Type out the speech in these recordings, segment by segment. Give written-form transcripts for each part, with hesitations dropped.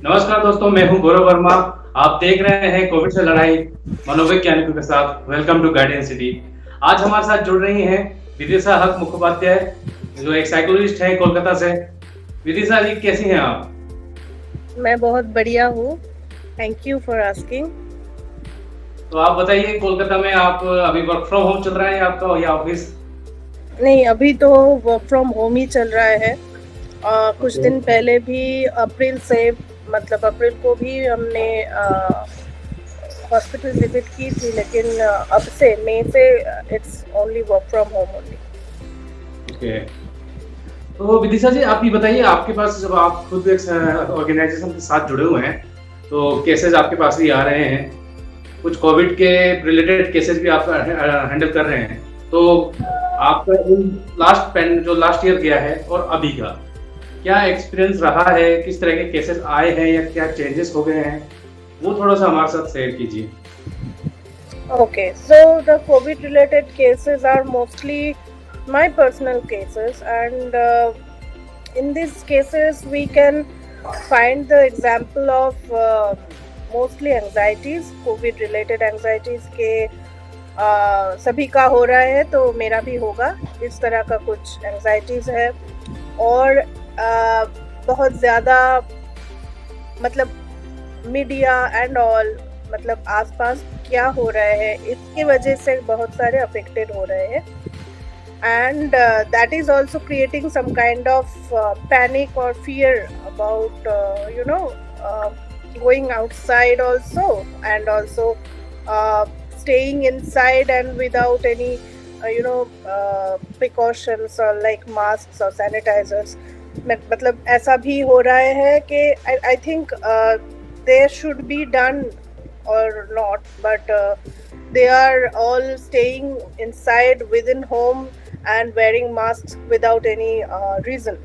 नमस्कार दोस्तों, मैं हूं गौरव वर्मा। आप देख रहे हैं कोविड से लड़ाई मनोवैज्ञानिकों के साथ। Welcome to Guidance City. आज हमारे साथ जुड़ रही हैं विदिशा हक मुखोपाध्याय, जो एक साइकोलॉजिस्ट हैं कोलकाता से। विदिशा जी, कैसी हैं आप? मैं बहुत बढ़िया हूँ। Thank you for asking. तो आप बताइए, कोलकाता में आप अभी वर्क फ्रॉम होम चल रहा है आपका या ऑफिस? नहीं, अभी तो वर्क फ्रॉम होम ही चल रहा है। कुछ ओके। दिन पहले भी अप्रैल से, मतलब अप्रैल को भी हमने हॉस्पिटल विजिट की थी, लेकिन अब से मई से it's only work from home only. Okay. तो विदिशा जी, आप ये बताइए, आपके पास जब आप खुद एक ऑर्गेनाइजेशन के साथ जुड़े हुए हैं, तो केसेस आपके पास भी आ रहे हैं, कुछ कोविड के रिलेटेड केसेस भी आप हैंडल कर रहे हैं। तो आपका जो लास्ट ईयर गया है और अभी का क्या एक्सपीरियंस रहा है? किस तरह के केसेस आए हैं या क्या चेंजेस हो गए हैं, वो थोड़ा सा हमारे साथ शेयर कीजिए। Okay, so the COVID related cases are mostly my personal cases, and in these cases we can find the example of mostly anxieties, COVID related anxieties के सभी का हो रहा है, तो मेरा भी होगा। इस तरह का कुछ anxieties है, और बहुत ज़्यादा, मतलब मीडिया एंड ऑल, मतलब आसपास क्या हो रहा है, इसके वजह से बहुत सारे अफेक्टेड हो रहे हैं। And that is also creating some kind of panic और fear about going outside also, and also staying inside and without any precautions or like masks or sanitizers. मतलब ऐसा भी हो रहा है कि I think there should be done or not, but they are all staying inside within home and wearing masks without any reason,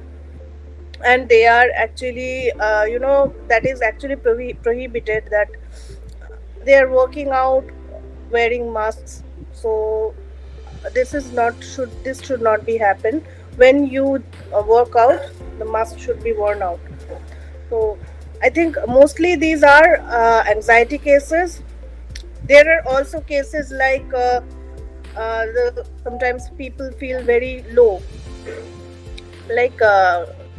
and they are actually that is actually prohibited, that they are working out wearing masks. So this should not be happen. When you work out, the mask should be worn out. So I think mostly these are anxiety cases. There are also cases like sometimes people feel very low, like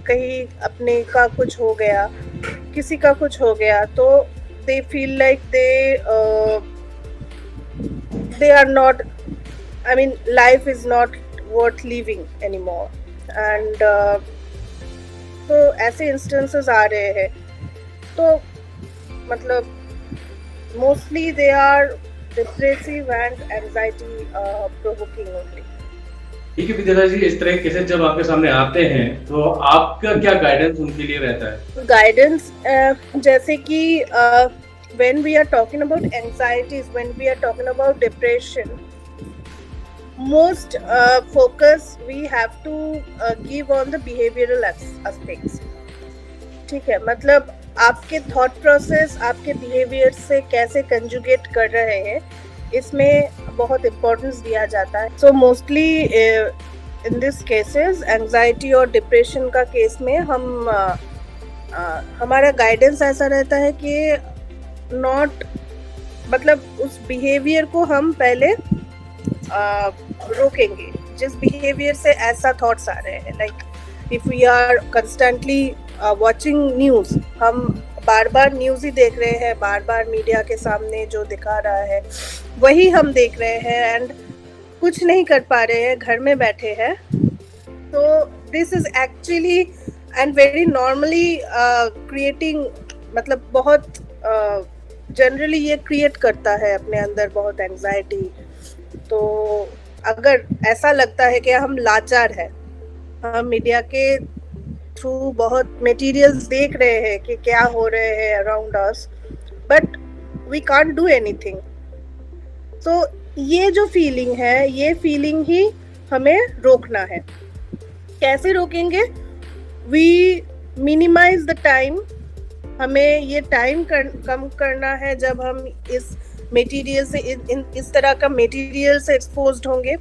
कहीं अपने का कुछ हो गया, किसी का कुछ हो गया, तो they feel like they are not, I mean, life is not worth living anymore. And तो ऐसे instances आ रहे हैं, तो मतलब mostly they are depressive and anxiety provoking only. ठीक है विद्याधर जी, इस तरह के केसेस जब आपके सामने आते हैं तो आपका क्या गाइडेंस उनके लिए रहता है? गाइडेंस जैसे कि when we are talking about anxieties, when we are talking about depression, most focus we have to give on the behavioral aspects. ठीक है, मतलब आपके थॉट प्रोसेस आपके बिहेवियर से कैसे कंजुगेट कर रहे हैं, इसमें बहुत इम्पोर्टेंस दिया जाता है। So mostly in this cases, anxiety और डिप्रेशन का केस में हम हमारा गाइडेंस ऐसा रहता है कि नॉट, मतलब उस बिहेवियर को हम पहले रोकेंगे। जिस बिहेवियर से ऐसा थॉट्स आ रहे हैं, like if we are constantly watching news, हम बार बार न्यूज़ ही देख रहे हैं, बार बार मीडिया के सामने जो दिखा रहा है वही हम देख रहे हैं, एंड कुछ नहीं कर पा रहे हैं, घर में बैठे हैं। तो this is actually and very normally creating, मतलब बहुत जनरली ये क्रिएट करता है अपने अंदर बहुत एंजाइटी। तो अगर ऐसा लगता है कि हम लाचार हैं, हम मीडिया के थ्रू बहुत मटेरियल्स देख रहे हैं कि क्या हो रहे हैं around us, but we can't do anything. तो ये जो फीलिंग है, ये फीलिंग ही हमें रोकना है। कैसे रोकेंगे? We minimise the time. हमें ये टाइम कम करना है जब हम इस मटेरियल से, इस तरह का मटेरियल से एक्सपोज्ड होंगे।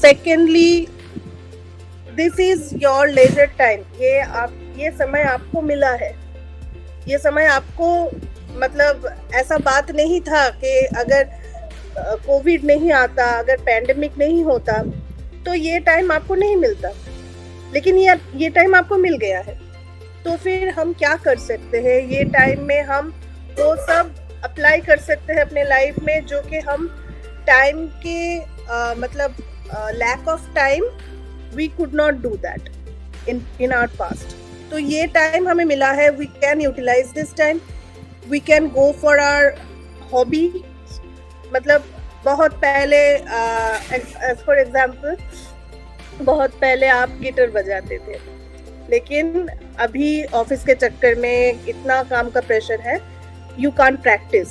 Secondly, this is your leisure time. ये समय आपको मिला है, ये समय आपको मतलब ऐसा बात नहीं था कि अगर कोविड नहीं आता, अगर पैंडेमिक नहीं होता तो ये टाइम आपको नहीं मिलता, लेकिन ये टाइम आपको मिल गया है। तो फिर हम क्या कर सकते हैं ये टाइम में? हम वो सब अप्लाई कर सकते हैं अपने लाइफ में जो कि हम टाइम के मतलब lack of time we could not do that in our past. तो ये टाइम हमें मिला है, we can utilise this time, we can go for our hobby. मतलब बहुत पहले एज फॉर एग्जाम्पल बहुत पहले आप गिटार बजाते थे, लेकिन अभी ऑफिस के चक्कर में इतना काम का प्रेशर है, यू कांट प्रैक्टिस।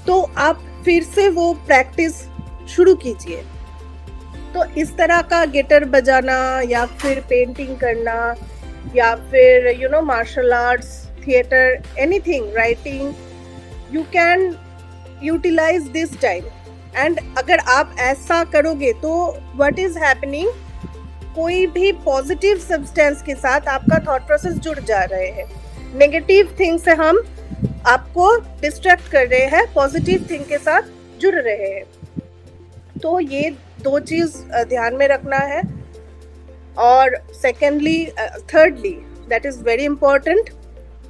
तो आप फिर से वो प्रैक्टिस शुरू कीजिए। तो इस तरह का गिटार बजाना या फिर पेंटिंग करना या फिर you know martial arts, theatre, anything, writing, you can utilise this time. And अगर आप ऐसा करोगे तो व्हाट इज हैपनिंग, कोई भी पॉजिटिव सब्सटेंस के साथ आपका थॉट प्रोसेस जुड़ जा रहे हैं। नेगेटिव थिंग से हम आपको डिस्ट्रैक्ट कर रहे हैं, पॉजिटिव थिंग के साथ जुड़ रहे हैं। तो ये दो चीज ध्यान में रखना है। और secondly, thirdly, that is very important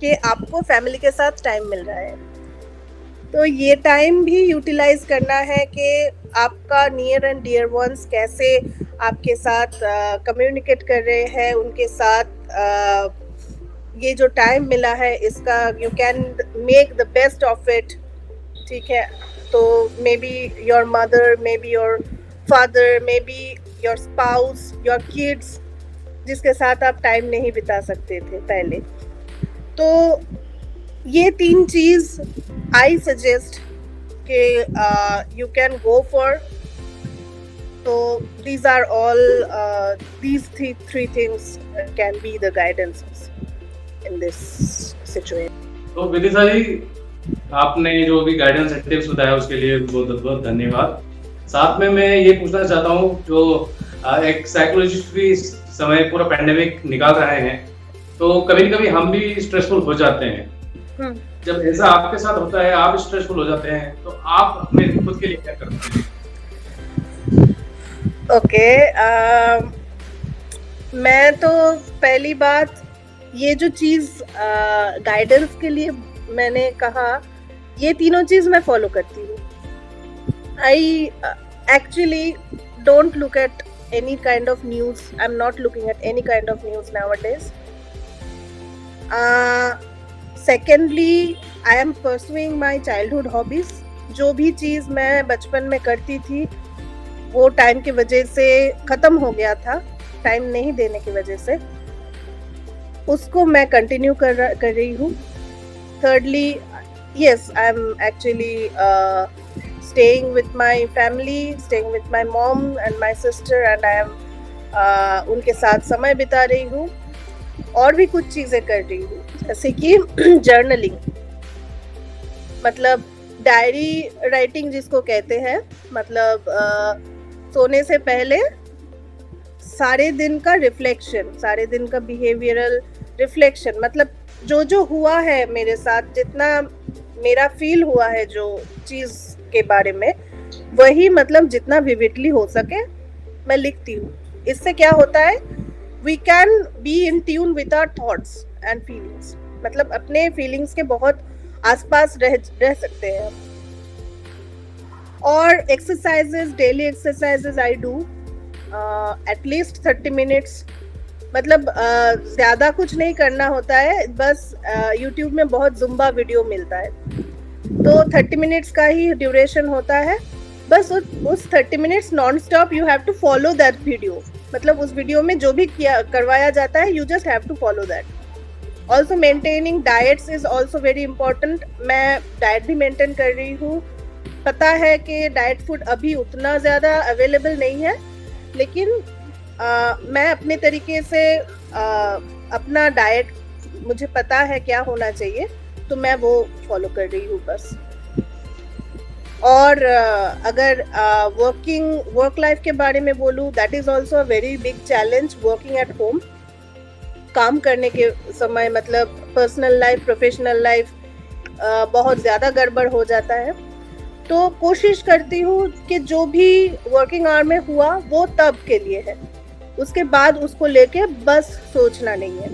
कि आपको फैमिली के साथ टाइम मिल रहा है, तो ये टाइम भी यूटिलाइज करना है कि आपका नियर एंड डियर वंस कैसे आपके साथ कम्युनिकेट कर रहे हैं, उनके साथ ये जो टाइम मिला है इसका you can make the best of it. ठीक है, तो may be your mother, may be your father, may be your spouse, your kids, जिसके साथ आप टाइम नहीं बिता सकते थे पहले। तो ये तीन चीज आई सजेस्ट कि यू कैन गो फॉर। तो these are all these three things can be the guidances in this situation. तो विदिशा जी, आपने जो भी गाइडेंस एंड टिप्स बताया उसके लिए बहुत बहुत धन्यवाद। साथ में मैं ये पूछना चाहता हूँ, जो एक साइकोलॉजिस्ट भी इस समय पूरा पैंडेमिक निकाल रहे हैं, तो कभी कभी हम भी स्ट्रेसफुल हो जाते हैं। जब ऐसा आपके साथ होता है, आप स्ट्रेसफुल हो जाते हैं, तो आप अपने खुद के लिए क्या करते हैं? ओके, मैं तो पहली बात ये जो चीज़ गाइडेंस के लिए मैंने कहा, ये तीनों चीज़ मैं फॉलो करती हूँ। I actually don't look at any kind of news. I'm not looking at any kind of news nowadays. Secondly, I am pursuing my childhood hobbies. जो भी चीज़ मैं बचपन में करती थी वो टाइम की वजह से ख़त्म हो गया था, टाइम नहीं देने की वजह से, उसको मैं कंटिन्यू कर रही हूँ। Thirdly, yes, I'm actually staying with my family, staying with my mom and my sister, and I am उनके साथ समय बिता रही हूँ। और भी कुछ चीज़ें कर रही हूँ, जैसे कि जर्नलिंग, मतलब डायरी राइटिंग जिसको कहते हैं। मतलब सोने से पहले सारे दिन का रिफ्लेक्शन, सारे दिन का बिहेवियरल रिफ्लेक्शन, मतलब जो जो हुआ है मेरे साथ, जितना मेरा फील हुआ है जो चीज़ के बारे में, वही मतलब जितना विविडली हो सके मैं लिखती हूँ। इससे क्या होता है, we can be in tune with our thoughts and feelings, मतलब अपने फीलिंग्स के बहुत आसपास रह सकते हैं। और exercises, daily exercises I do at least 30 minutes. मतलब ज़्यादा कुछ नहीं करना होता है, बस यूट्यूब में बहुत जुम्बा वीडियो मिलता है, तो 30 मिनट्स का ही ड्यूरेशन होता है। बस उस 30 minutes non stop you have to follow that video, मतलब उस वीडियो में जो भी करवाया जाता है you just have to follow that. Also maintaining diets is also very important. मैं डाइट भी मेंटेन कर रही हूँ। पता है कि डाइट फूड अभी उतना ज़्यादा अवेलेबल नहीं है, लेकिन मैं अपने तरीके से अपना डाइट, मुझे पता है क्या होना चाहिए, तो मैं वो फॉलो कर रही हूँ बस। और अगर वर्क लाइफ के बारे में बोलूँ, that is also a very big challenge, working at home. काम करने के समय मतलब पर्सनल लाइफ प्रोफेशनल लाइफ बहुत ज़्यादा गड़बड़ हो जाता है, तो कोशिश करती हूँ कि जो भी वर्किंग आवर में हुआ वो तब के लिए है, उसके बाद उसको लेके बस सोचना नहीं है।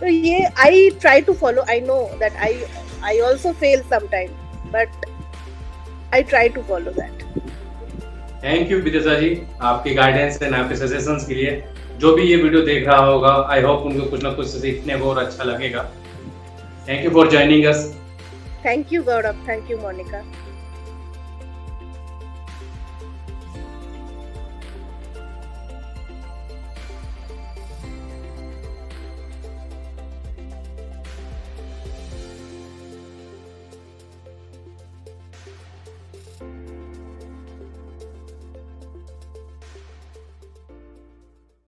तो ये I try to follow, I know that I also fail sometime, but I try to follow that. Thank you Vidisha ji, आपकी गाइडेंस एंड आपके सजेशंस के लिए। जो भी ये वीडियो देख रहा होगा, आई होप उनको कुछ ना कुछ सीखने को और अच्छा लगेगा। Thank you for joining us. Thank you Gaurav, thank you Monika.